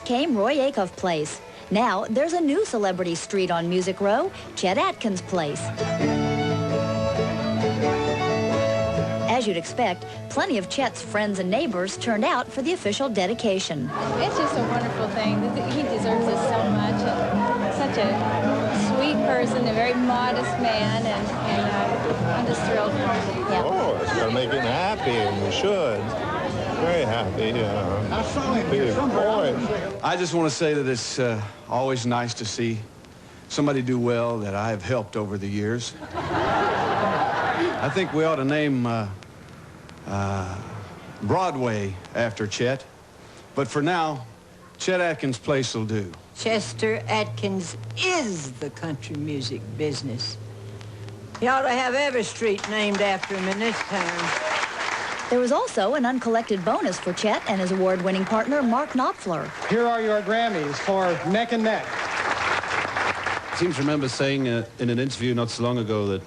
First came Roy Acuff Place. Now there's a new celebrity street on Music Row, Chet Atkins Place. As you'd expect, plenty of Chet's friends and neighbors turned out for the official dedication. It's just a wonderful thing. He deserves it so much. And such a sweet person, a very modest man, and I'm just thrilled for him. Yeah. Oh, it's going to make him happy, and we should. Very happy, big boy. I just want to say that it's always nice to see somebody do well that I have helped over the years. I think we ought to name Broadway after Chet, but for now, Chet Atkins Place will do. Chester Atkins is the country music business. He ought to have every street named after him in this town. There was also an uncollected bonus for Chet and his award-winning partner, Mark Knopfler. Here are your Grammys for Neck and Neck. I seem to remember saying in an interview not so long ago that,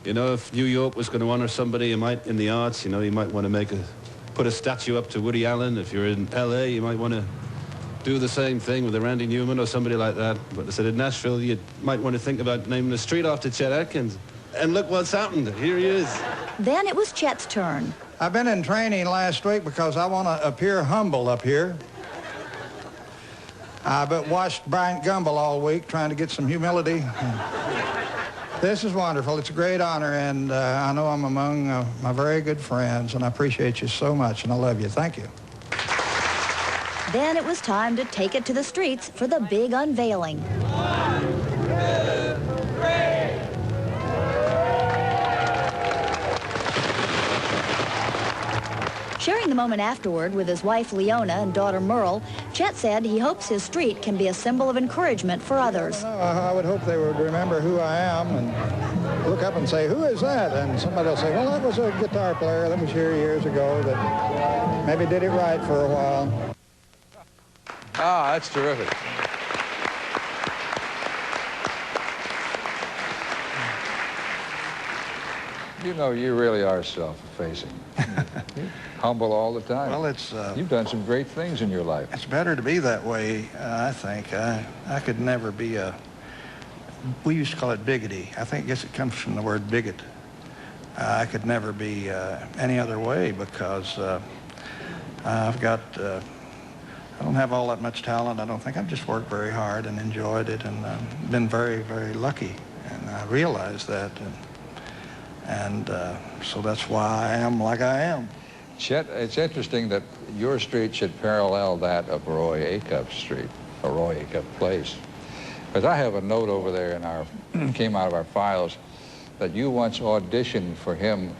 you know, if New York was going to honor somebody, you might, in the arts, you know, you might want to put a statue up to Woody Allen. If you're in L.A., you might want to do the same thing with a Randy Newman or somebody like that. But I said in Nashville, you might want to think about naming a street after Chet Atkins. And look what's happened. Here he is. Then it was Chet's turn. I've been in training last week because I want to appear humble up here. I've watched Bryant Gumbel all week trying to get some humility. This is wonderful. It's a great honor, and I know I'm among my very good friends, and I appreciate you so much, and I love you. Thank you. Then it was time to take it to the streets for the big unveiling. 1, 2, 3. Sharing the moment afterward with his wife Leona and daughter Merle, Chet said he hopes his street can be a symbol of encouragement for others. I would hope they would remember who I am and look up and say, who is that? And somebody will say, well, that was a guitar player that was here years ago that maybe did it right for a while. Ah, that's terrific. You know, you really are self-effacing. Humble all the time. Well, it's... You've done some great things in your life. It's better to be that way, I think. I could never be a... We used to call it biggity. I guess it comes from the word bigot. I could never be any other way because I've got... I don't have all that much talent, I don't think. I've just worked very hard and enjoyed it and been very, very lucky. And I realize that. And so that's why I am like I am. Chet, it's interesting that your street should parallel that of Roy Acuff Street, or Roy Acuff Place. Because I have a note over there in our, came out of our files, that you once auditioned for him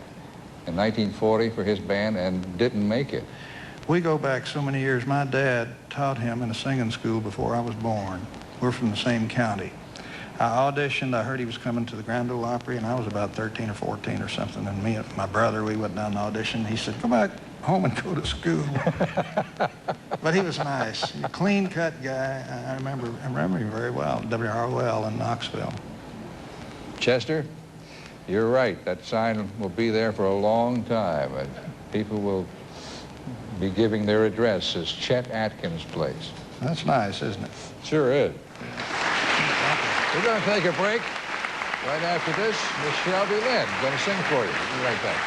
in 1940 for his band and didn't make it. We go back so many years. My dad taught him in a singing school before I was born. We're from the same county. I auditioned. I heard he was coming to the Grand Ole Opry, and I was about 13 or 14 or something. And me and my brother, we went down to audition. He said, go back home and go to school. But he was nice. A clean-cut guy. I remember him very well. WROL in Knoxville. Chester, you're right. That sign will be there for a long time. And people will be giving their address as Chet Atkins Place. That's nice, isn't it? Sure is. We're going to take a break. Right after this, Miss Shelby Lynn going to sing for you. We'll be right back.